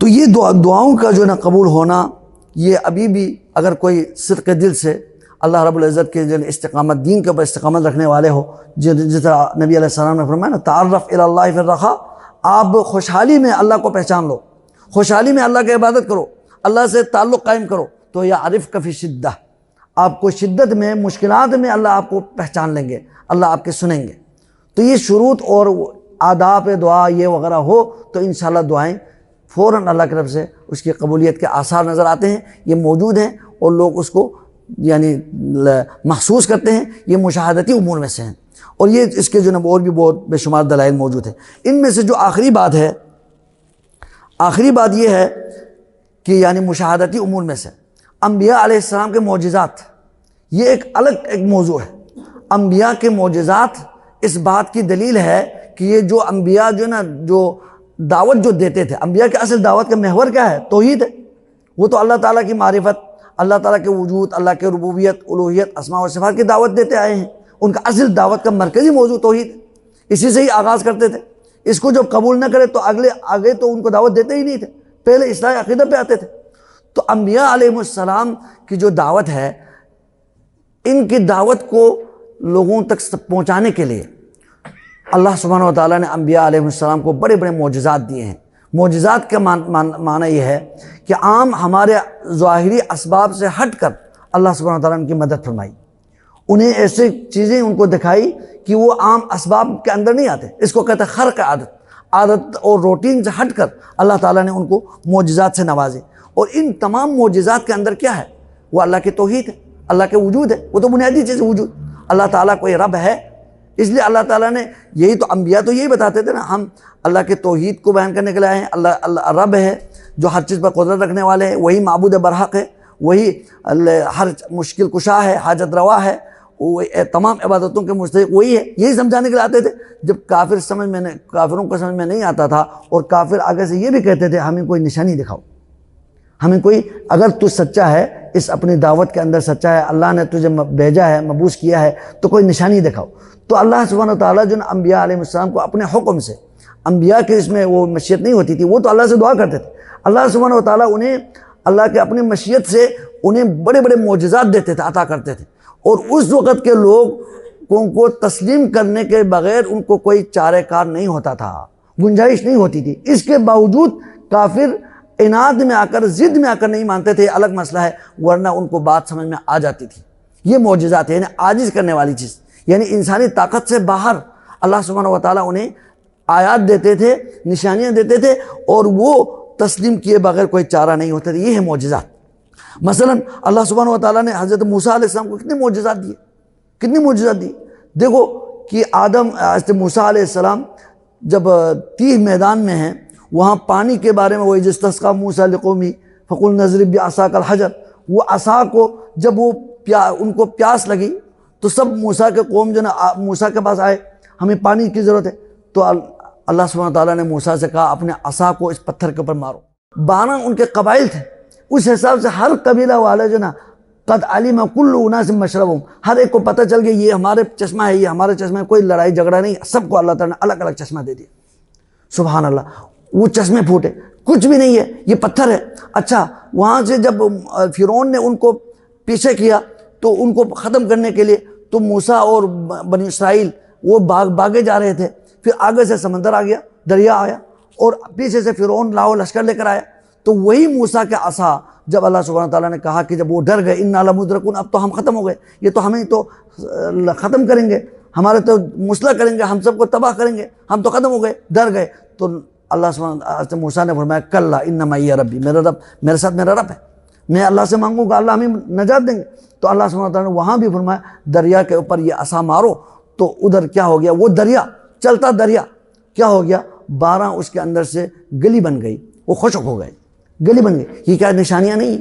تو یہ دعاؤں کا جو نا قبول ہونا، یہ ابھی بھی اگر کوئی صدق دل سے اللہ رب العزت کے جو استقامت، دین کے اوپر استقامت رکھنے والے ہو، جس طرح نبی علیہ السلام نے فرمایا نا تعرف الی اللہ فی الرخاء، آپ خوشحالی میں اللہ کو پہچان لو، خوشحالی میں اللہ کی عبادت کرو، اللہ سے تعلق قائم کرو، تو یعرفک فی شدہ، آپ کو شدت میں، مشکلات میں اللہ آپ کو پہچان لیں گے، اللہ آپ کے سنیں گے۔ تو یہ شروط اور آداب دعا یہ وغیرہ ہو تو انشاءاللہ دعائیں فوراً اللہ کی طرف سے اس کی قبولیت کے آثار نظر آتے ہیں، یہ موجود ہیں اور لوگ اس کو یعنی محسوس کرتے ہیں، یہ مشاہدتی امور میں سے ہیں، اور یہ اس کے جو نا اور بھی بہت بے شمار دلائل موجود ہیں۔ ان میں سے جو آخری بات ہے، آخری بات یہ ہے کہ یعنی مشاہدتی امور میں سے انبیاء علیہ السلام کے معجزات، یہ ایک موضوع ہے۔ انبیاء کے معجزات اس بات کی دلیل ہے کہ یہ جو انبیاء جو نا جو دعوت جو دیتے تھے، انبیاء کے اصل دعوت کا محور کیا ہے؟ توحید ہے۔ وہ تو اللہ تعالیٰ کی معرفت، اللہ تعالیٰ کے وجود، اللہ کے ربوبیت، الوہیت، اسماء و صفات کی دعوت دیتے آئے ہیں۔ ان کا اصل دعوت کا مرکزی موضوع توحید ہے، اسی سے ہی آغاز کرتے تھے۔ اس کو جب قبول نہ کرے تو آگے تو ان کو دعوت دیتے ہی نہیں تھے، پہلے اصلاح عقیدہ پہ آتے تھے۔ تو انبیاء علیہ السلام کی جو دعوت ہے، ان کی دعوت کو لوگوں تک پہنچانے کے لیے اللہ سبحانہ و تعالیٰ نے انبیاء علیہ السلام کو بڑے بڑے معجزات دیے ہیں۔ معجزات کا معنی یہ ہے کہ عام ہمارے ظاہری اسباب سے ہٹ کر اللہ سبحانہ و تعالیٰ نے ان کی مدد فرمائی، انہیں ایسے چیزیں ان کو دکھائی کہ وہ عام اسباب کے اندر نہیں آتے۔ اس کو کہتے ہیں خرق عادت اور روٹین سے ہٹ کر اللہ تعالیٰ نے ان کو معجزات سے نوازے۔ اور ان تمام معجزات کے اندر کیا ہے؟ وہ اللہ کی توحید ہے، اللہ کے وجود ہے، وہ تو بنیادی چیز ہے وجود۔ اللہ تعالیٰ کوئی رب ہے، اس لیے اللہ تعالیٰ نے یہی تو انبیاء تو یہی بتاتے تھے نا، ہم اللہ کے توحید کو بیان کرنے کے لیے آئے ہیں۔ اللہ رب ہے جو ہر چیز پر قدرت رکھنے والے ہیں، وہی معبود برحق ہے، وہی ہر مشکل کشا ہے، حاجت روا ہے، وہ تمام عبادتوں کے مستحق وہی ہے۔ یہی سمجھانے کے لیے آتے تھے۔ جب کافروں کو سمجھ میں نہیں آتا تھا، اور کافر آگے سے یہ بھی کہتے تھے ہمیں کوئی نشانی دکھاؤ، ہمیں کوئی، اگر تو سچا ہے، اس اپنی دعوت کے اندر سچا ہے، اللہ نے تجھے بھیجا ہے، مبعوث کیا ہے، تو کوئی نشانی دکھاؤ۔ تو اللہ سبحانہ و تعالیٰ جو انبیاء علیہ السلام کو اپنے حکم سے، انبیاء کے اس میں وہ مشیت نہیں ہوتی تھی، وہ تو اللہ سے دعا کرتے تھے، اللہ سبحانہ و تعالیٰ انہیں اللہ کے اپنی مشیت سے انہیں بڑے بڑے معجزات دیتے تھے، عطا کرتے تھے، اور اس وقت کے لوگوں کو تسلیم کرنے کے بغیر ان کو کوئی چارہ کار نہیں ہوتا تھا، گنجائش نہیں ہوتی تھی۔ اس کے باوجود کافر عناد میں آ کر، ضد میں آ کر نہیں مانتے تھے، الگ مسئلہ ہے، ورنہ ان کو بات سمجھ میں آ جاتی تھی۔ یہ معجزات ہیں، یعنی عاجز کرنے والی چیز، یعنی انسانی طاقت سے باہر اللہ سبحانہ و تعالیٰ انہیں آیات دیتے تھے، نشانیاں دیتے تھے، اور وہ تسلیم کیے بغیر کوئی چارہ نہیں ہوتا تھا۔ یہ ہے معجزات۔ مثلا اللہ سبحانہ و تعالیٰ نے حضرت موسیٰ علیہ السلام کو کتنے معجزات دیے، کتنی معجزات دی۔ دیکھو کہ حضرت موسیٰ علیہ السلام جب تیہ میدان میں ہیں، وہاں پانی کے بارے میں، وَإِذِ اسْتَسْقَىٰ مُوسَىٰ لِقَوْمِهِ فَقُلْنَا اضْرِب بِّعَصَاكَ الْحَجَرَ، وہ عصا کو جب وہ ان کو پیاس لگی تو سب موسیٰ کے قوم جو نا موسیٰ کے پاس آئے، ہمیں پانی کی ضرورت ہے، تو اللہ سبحانہ تعالیٰ نے موسیٰ سے کہا اپنے عصا کو اس پتھر کے اوپر مارو۔ 12 ان کے قبائل تھے، اس حساب سے ہر قبیلہ والے جو نا قد علم کل اناس مشربہم، ہر ایک کو پتہ چل گیا یہ ہمارے چشمہ ہے، یہ ہمارے چشمہ ہے، کوئی لڑائی جھگڑا نہیں، سب کو اللہ تعالیٰ نے الگ الگ چشمہ دے دیا۔ سبحان اللہ، وہ چشمے پھوٹے، کچھ بھی نہیں ہے، یہ پتھر ہے۔ اچھا، وہاں سے جب فرعون نے ان کو پیچھے کیا تو ان کو ختم کرنے کے لیے تو موسیٰ اور بنی اسرائیل وہ بھاگے جا رہے تھے، پھر آگے سے سمندر آ گیا، دریا آیا، اور پیچھے سے فرعون لاؤ لشکر لے کر آیا، تو وہی موسیٰ کے عصا جب اللہ سبحانہ تعالیٰ نے کہا کہ جب وہ ڈر گئے، انا لمدرکون، اب تو ہم ختم ہو گئے، یہ تو ہمیں تو ختم کریں گے، ہمارے تو مسلح کریں گے، ہم سب کو تباہ کریں گے، ہم تو ختم ہو گئے، ڈر گئے۔ تو اللہ سبحانہ موسیٰ نے فرمایا کلا ان معی ربی، میرا رب میرے ساتھ میرا رب ہے، میں اللہ سے مانگوں گا، اللہ ہمیں نجات دیں گے۔ تو اللہ سبحانہ تعالیٰ نے وہاں بھی فرمایا دریا کے اوپر یہ عصا مارو، تو ادھر کیا ہو گیا، وہ دریا چلتا دریا کیا ہو گیا، 12 اس کے اندر سے گلی بن گئی، وہ خشک ہو گئے، گلی بن گئی۔ یہ کیا نشانیاں نہیں؟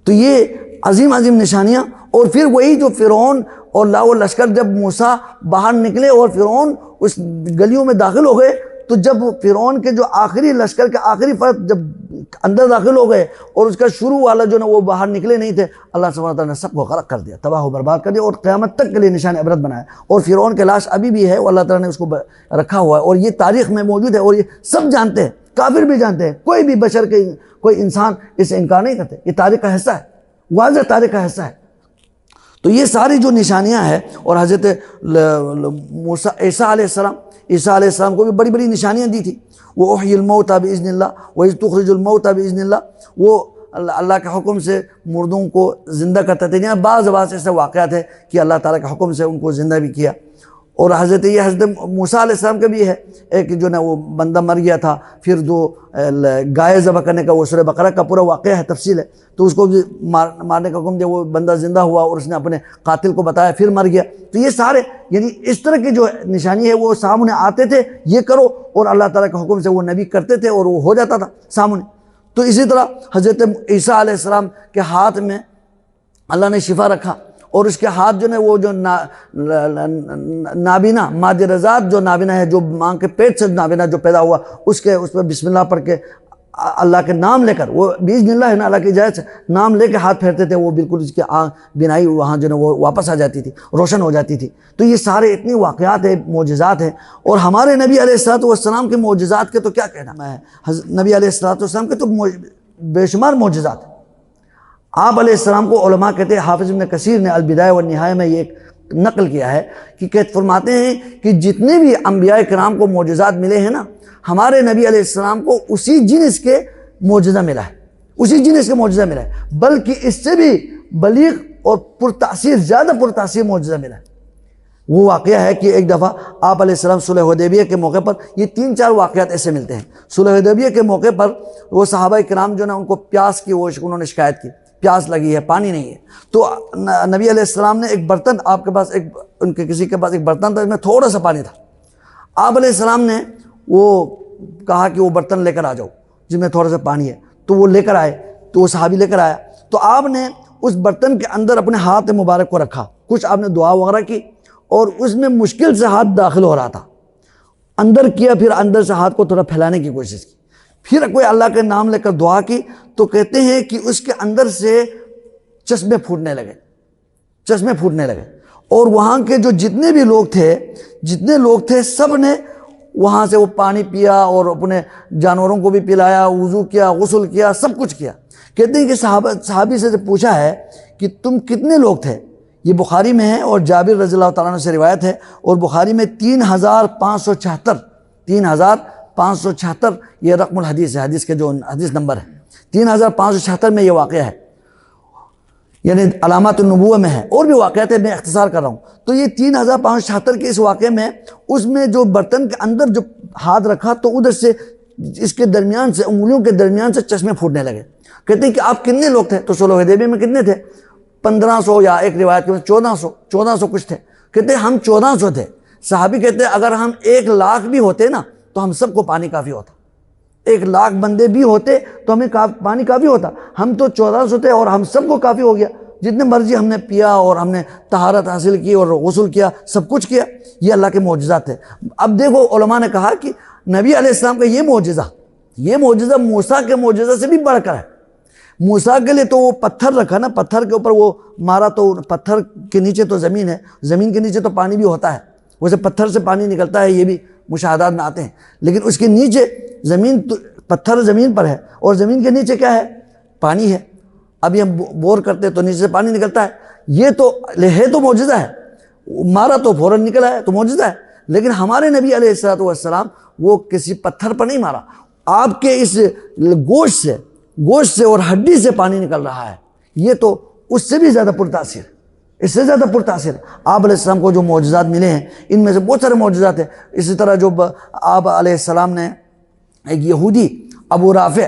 تو یہ عظیم عظیم نشانیاں۔ اور پھر وہی جو فرعون اور لاؤ لشکر جب موسیٰ باہر نکلے اور فرعون اس گلیوں میں داخل ہو گئے، تو جب فرعون کے جو آخری لشکر کے آخری فرد جب اندر داخل ہو گئے اور اس کا شروع والا جو نا وہ باہر نکلے نہیں تھے، اللہ سبحانہ تعالیٰ نے سب کو غرق کر دیا، تباہ و برباد کر دیا، اور قیامت تک کے لیے نشان عبرت بنایا۔ اور فرعون کی لاش ابھی بھی ہے، وہ اللہ تعالیٰ نے اس کو رکھا ہوا ہے، اور یہ تاریخ میں موجود ہے، اور یہ سب جانتے ہیں کافر بھی جانتے ہیں، کوئی بھی بشر کے کوئی انسان اس سے انکار نہیں کرتے، یہ تاریخ کا حصہ ہے، واضح تاریخ کا حصہ ہے۔ تو یہ ساری جو نشانیاں ہیں، اور حضرت عیسیٰ علیہ السلام کو بھی بڑی بڑی نشانیاں دی تھی۔ وہ احیی الموتى باذن اللہ وَإِذْ تُخْرِجُ الموتى باذن اللہ، وہ اللہ کے حکم سے مردوں کو زندہ کرتے تھے۔ یہاں بعض ایسے واقعات ہیں کہ اللہ تعالیٰ کے حکم سے ان کو زندہ بھی کیا۔ اور حضرت موسیٰ علیہ السلام کا بھی ہے، ایک جو نا وہ بندہ مر گیا تھا، پھر جو گائے ذبح کرنے کا، وہ سورہ بقرہ کا پورا واقعہ ہے، تفصیل ہے، تو اس کو بھی مارنے کا حکم دیا، وہ بندہ زندہ ہوا اور اس نے اپنے قاتل کو بتایا، پھر مر گیا۔ تو یہ سارے یعنی اس طرح کی جو نشانی ہے وہ سامنے آتے تھے، یہ کرو، اور اللہ تعالیٰ کے حکم سے وہ نبی کرتے تھے اور وہ ہو جاتا تھا سامنے۔ تو اسی طرح حضرت عیسیٰ علیہ السلام کے ہاتھ میں اللہ نے شفا رکھا، اور اس کے ہاتھ جو ہے وہ جو نابینا مادی رضاعت جو نابینا ہے، جو ماں کے پیٹ سے نابینا جو پیدا ہوا، اس پہ بسم اللہ پڑھ کے اللہ کے نام لے کر، وہ باذن اللہ ہے نا، اللہ کی اجازت سے نام لے کے ہاتھ پھیرتے تھے، وہ بالکل اس کی بینائی وہاں جو ہے وہ واپس آ جاتی تھی، روشن ہو جاتی تھی۔ تو یہ سارے اتنی واقعات ہیں، معجزات ہیں۔ اور ہمارے نبی علیہ السلام کے معجزات کے تو کیا کہنا ہے، نبی علیہ السلام کے تو بے شمار معجزات ہیں۔ آپ علیہ السلام کو علماء کہتے ہیں، حافظ ابن کثیر نے البدایہ والنہایہ میں یہ ایک نقل کیا ہے کہ فرماتے ہیں کہ جتنے بھی انبیاء کرام کو معجزات ملے ہیں نا، ہمارے نبی علیہ السلام کو اسی جنس کے معجزہ ملا ہے، اسی جنس کے معجزہ ملا ہے، بلکہ اس سے بھی بلیغ اور پرتاثیر، زیادہ پرتاثیر معجزہ ملا ہے۔ وہ واقعہ ہے کہ ایک دفعہ آپ علیہ السلام صلح حدیبیہ کے موقع پر، یہ 3-4 واقعات ایسے ملتے ہیں۔ صلح حدیبیہ کے موقع پر وہ صحابہ کرام جو نا، ان کو پیاس کی انہوں نے شکایت کی، پیاس لگی ہے، پانی نہیں ہے۔ تو نبی علیہ السلام نے ایک برتن، آپ کے پاس ان کے کسی کے پاس ایک برتن تھا، جس میں تھوڑا سا پانی تھا۔ آپ علیہ السلام نے وہ کہا کہ وہ برتن لے کر آ جاؤ جس میں تھوڑا سا پانی ہے، تو وہ لے کر آئے، تو وہ صحابی لے کر آیا، تو آپ نے اس برتن کے اندر اپنے ہاتھ مبارک کو رکھا، کچھ آپ نے دعا وغیرہ کی، اور اس میں مشکل سے ہاتھ داخل ہو رہا تھا، اندر کیا، پھر اندر سے ہاتھ کو تھوڑا پھیلانے کی کوشش کی، پھر کوئی اللہ کے نام لے کر دعا کی، تو کہتے ہیں کہ اس کے اندر سے چشمے پھوٹنے لگے، اور وہاں کے جو جتنے بھی لوگ تھے سب نے وہاں سے وہ پانی پیا، اور اپنے جانوروں کو بھی پلایا، وضو کیا، غسل کیا، سب کچھ کیا۔ کہتے ہیں کہ صحابی سے پوچھا ہے کہ تم کتنے لوگ تھے؟ یہ بخاری میں ہے، اور جابر رضی اللہ تعالیٰ عنہ سے روایت ہے، اور بخاری میں 3576 یہ رقم الحدیث ہے، حدیث کے جو حدیث نمبر ہے 3576 میں یہ واقعہ ہے، یعنی علامات النبوہ میں ہے، اور بھی واقعات ہیں، میں اختصار کر رہا ہوں۔ تو یہ 3576 کے اس واقعے میں، اس میں جو برتن کے اندر جو ہاتھ رکھا، تو ادھر سے اس کے درمیان سے، انگلیوں کے درمیان سے چشمے پھوٹنے لگے۔ کہتے ہیں کہ آپ کتنے لوگ تھے؟ تو صلح حدیبیہ میں کتنے تھے؟ 1500، یا ایک روایت میں 1400 کچھ تھے۔ کہتے ہیں ہم 1400 تھے۔ صحابی کہتے ہیں اگر ہم 1,00,000 بھی ہوتے نا، تو ہم سب کو پانی کافی ہوتا، 1,00,000 بندے بھی ہوتے تو ہمیں پانی کافی ہوتا۔ ہم تو 1400 تھے، اور ہم سب کو کافی ہو گیا، جتنے مرضی ہم نے پیا، اور ہم نے طہارت حاصل کی اور غسل کیا، سب کچھ کیا۔ یہ اللہ کے معجزات ہیں۔ اب دیکھو، علماء نے کہا کہ نبی علیہ السلام کا یہ معجزہ موسیٰ کے معجزہ سے بھی بڑھ کر ہے۔ موسیٰ کے لیے تو وہ پتھر رکھا نا، پتھر کے اوپر وہ مارا، تو پتھر کے نیچے تو زمین ہے، زمین کے نیچے تو پانی بھی ہوتا ہے، ویسے پتھر سے پانی نکلتا ہے، یہ بھی مشاہدات میں آتے ہیں، لیکن اس کے نیچے زمین، پتھر زمین پر ہے، اور زمین کے نیچے کیا ہے؟ پانی ہے۔ ابھی ہم بور کرتے تو نیچے سے پانی نکلتا ہے، یہ تو ہے، تو معجزہ ہے، مارا تو فوراً نکلا ہے، تو معجزہ ہے۔ لیکن ہمارے نبی علیہ السلام وہ کسی پتھر پر نہیں مارا، آپ کے اس گوشت سے اور ہڈی سے پانی نکل رہا ہے، یہ تو اس سے بھی زیادہ پرتاثیر، اس سے زیادہ پرتاثیر۔ آپ علیہ السلام کو جو معجزات ملے ہیں، ان میں سے بہت سارے معجزات ہیں۔ اسی طرح جو آپ علیہ السلام نے ایک یہودی، ابو رافع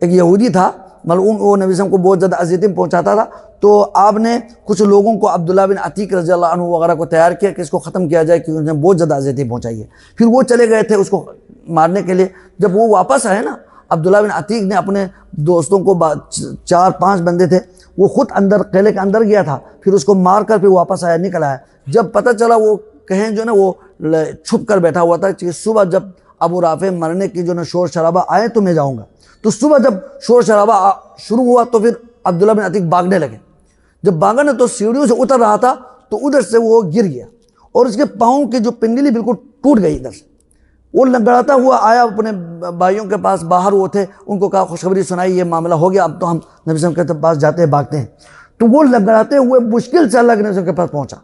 ایک یہودی تھا، ملعون، وہ نبی صلی اللہ علیہ وسلم کو بہت زیادہ اذیتیں پہنچاتا تھا، تو آپ نے کچھ لوگوں کو، عبداللہ بن عتیق رضی اللہ عنہ وغیرہ کو تیار کیا کہ اس کو ختم کیا جائے، کیونکہ انہوں نے بہت زیادہ اذیتیں پہنچائی ہے۔ پھر وہ چلے گئے تھے اس کو مارنے کے لیے۔ جب وہ واپس آئے نا، عبداللہ بن عتیق نے اپنے دوستوں کو، 4-5 بندے تھے، وہ خود اندر قلعے کے اندر گیا تھا، پھر اس کو مار کر پھر واپس آیا، نکل آیا۔ جب پتہ چلا، وہ کہیں جو نا وہ چھپ کر بیٹھا ہوا تھا کہ صبح جب ابو رافع مرنے کی جو نا شور شرابہ آئے تو میں جاؤں گا۔ تو صبح جب شور شرابہ شروع ہوا تو پھر عبداللہ بن عتیق بھاگنے لگے۔ جب بھاگا نا تو سیڑھیوں سے اتر رہا تھا، تو ادھر سے وہ گر گیا، اور اس کے پاؤں کی جو پنڈلی بالکل ٹوٹ گئی ادھر سے، وہ لڑگڑاتا ہوا آیا اپنے بھائیوں کے پاس، باہر وہ تھے، ان کو کہا خوشخبری سنائی یہ معاملہ ہو گیا، اب تو ہم نبی صلی اللہ علیہ وسلم کے پاس جاتے ہیں، بھاگتے ہیں۔ تو وہ لڑگڑاتے ہوئے مشکل سے اللہ کے نبی صلی اللہ علیہ وسلم کے پاس پہنچا،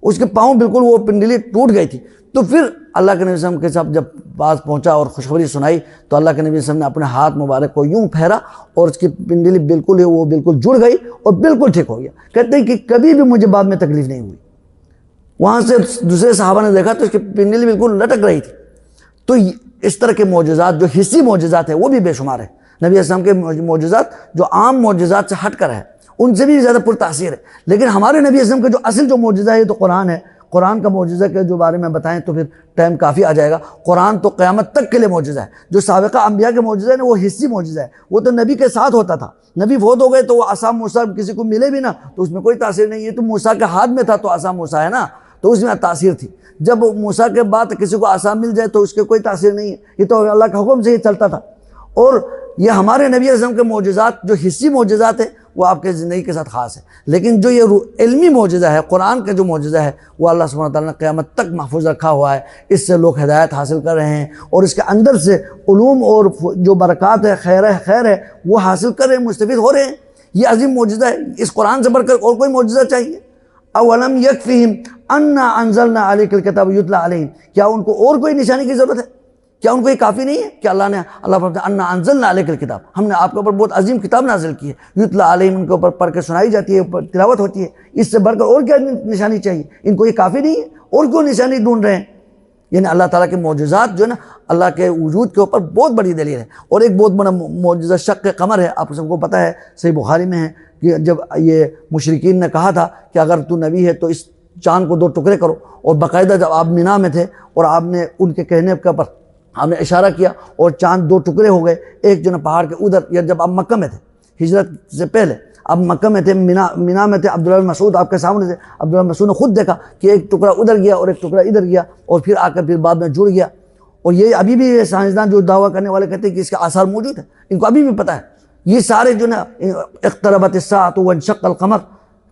اس کے پاؤں بالکل وہ پنڈلی ٹوٹ گئی تھی۔ تو پھر اللہ کے نبی صلی اللہ علیہ وسلم کے ساتھ جب پاس پہنچا اور خوشخبری سنائی تو اللہ کے نبی صلی اللہ علیہ وسلم نے اپنے ہاتھ مبارک کو یوں پھیرا اور اس کی پنڈلی بالکل وہ بالکل جڑ گئی اور بالکل ٹھیک ہو گیا۔ کہتے ہیں کہ کبھی بھی مجھے بعد میں تکلیف نہیں ہوئی۔ وہاں سے دوسرے صحابہ نے دیکھا تو اس کی پنڈلی بالکل لٹک رہی تھی۔ تو اس طرح کے معجزات جو حسی معجزات ہیں وہ بھی بے شمار ہیں۔ نبی اسلام کے معجزات جو عام معجزات سے ہٹ کر ہے، ان سے بھی زیادہ پر تاثیر ہے۔ لیکن ہمارے نبی اسلام کا جو اصل جو معجزہ ہے تو قرآن ہے۔ قرآن کا معجزہ کے جو بارے میں بتائیں تو پھر ٹائم کافی آ جائے گا۔ قرآن تو قیامت تک کے لیے معجزہ ہے۔ جو سابقہ انبیاء کے معجزہ ہے نا وہ حسی معجزہ ہے، وہ تو نبی کے ساتھ ہوتا تھا۔ نبی فوت ہو گئے تو وہ عصا موسیٰ کسی کو ملے بھی نا تو اس میں کوئی تاثیر نہیں ہے، تو موسیٰ کے ہاتھ میں تھا تو عصا موسیٰ ہے نا، تو اس میں تاثیر تھی۔ جب موسیٰ کے بعد کسی کو عصا مل جائے تو اس کے کوئی تاثیر نہیں ہے، یہ تو اللہ کے حکم سے ہی چلتا تھا۔ اور یہ ہمارے نبی اعظم کے معجزات جو حسی معجزات ہیں وہ آپ کے زندگی کے ساتھ خاص ہے، لیکن جو یہ علمی معجزہ ہے، قرآن کا جو معجزہ ہے وہ اللہ سبحانہ وتعالیٰ نے قیامت تک محفوظ رکھا ہوا ہے۔ اس سے لوگ ہدایت حاصل کر رہے ہیں اور اس کے اندر سے علوم اور جو برکات ہے، خیر ہے وہ حاصل کر رہے ہیں، مستفید ہو رہے ہیں۔ یہ عظیم معجزہ ہے، اس قرآن سے بڑھ کر اور کوئی معجزہ چاہیے؟ اولم یکفیہم انا انزلنا علیک الکتاب یتلی علیہم، کیا ان کو اور کوئی نشانی کی ضرورت ہے؟ کیا ان کو یہ کافی نہیں ہے کہ اللہ فرماتا ہے انا انزلنا علیک الکتاب، ہم نے آپ کے اوپر بہت عظیم کتاب نازل کی ہے، یتلی علیہم، ان کے اوپر پڑھ کے سنائی جاتی ہے، تلاوت ہوتی ہے، اس سے بڑھ کر اور کیا نشانی چاہیے؟ ان کو یہ کافی نہیں ہے، اور کیوں نشانی ڈھونڈ رہے ہیں؟ یعنی اللہ تعالیٰ کے معجزات جو ہے نا اللہ کے وجود کے اوپر بہت بڑی دلیل ہے۔ اور ایک بہت بڑا معجزہ شق قمر ہے، آپ سب کو پتہ ہے، صحیح بخاری میں ہے کہ جب یہ مشرکین نے کہا تھا کہ اگر تو نبی ہے تو اس چاند کو 2 ٹکڑے کرو، اور باقاعدہ جب آپ مینا میں تھے اور آپ نے ان کے کہنے کے اوپر آپ نے اشارہ کیا اور چاند 2 ٹکڑے ہو گئے، ایک جو نا پہاڑ کے ادھر، یا جب آپ مکہ میں تھے ہجرت سے پہلے، آپ مکہ میں تھے، مینا میں تھے، عبداللہ بن مسعود آپ کے سامنے تھے، عبداللہ بن مسعود نے خود دیکھا کہ ایک ٹکڑا ادھر گیا اور ایک ٹکڑا ادھر گیا اور پھر آ کر پھر بعد میں جڑ گیا۔ اور یہ ابھی بھی سائنسدان جو دعویٰ کرنے والے کہتے ہیں کہ اس کے آثار موجود ہیں، ان کو ابھی بھی پتہ ہے۔ یہ سارے جو نا اقتربت الساعۃ وانشق القمر،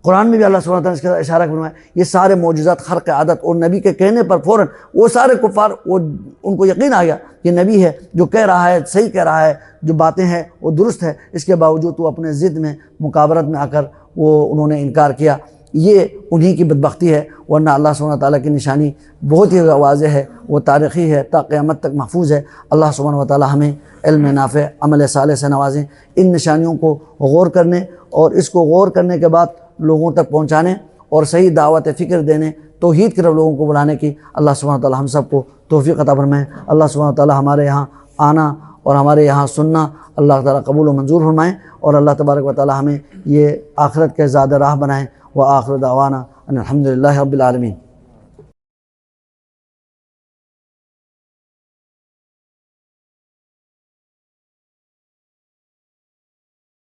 قرآن میں بھی اللہ سبحانہ وتعالیٰ نے اس کا اشارہ فرمایا، یہ سارے معجزات خرق عادت اور نبی کے کہنے پر فوراً وہ سارے کفار ان کو یقین آ گیا کہ نبی ہے، جو کہہ رہا ہے صحیح کہہ رہا ہے، جو باتیں ہیں وہ درست ہے، اس کے باوجود وہ اپنے ضد میں مکابرت میں آ کر انہوں نے انکار کیا۔ یہ انہی کی بدبختی ہے، ورنہ اللہ سبحانہ وتعالیٰ کی نشانی بہت ہی واضح ہے، وہ تاریخی ہے، تا قیامت تک محفوظ ہے۔ اللہ سبحانہ وتعالیٰ ہمیں علم نافع، عمل صالح سے نوازیں، ان نشانیوں کو غور کرنے اور اس کو غور کرنے کے بعد لوگوں تک پہنچانے اور صحیح دعوت فکر دینے، توحید کی طرف لوگوں کو بلانے کی اللہ سبحانہ وتعالیٰ ہم سب کو توفیق عطا فرمائے۔ اللہ سبحانہ وتعالیٰ ہمارے یہاں آنا اور ہمارے یہاں سننا اللہ تعالیٰ قبول و منظور فرمائیں، اور اللہ تبارک و تعالیٰ ہمیں یہ آخرت کے زاد راہ بنائیں۔ وآخر دعوانا ان الحمد للہ رب العالمین۔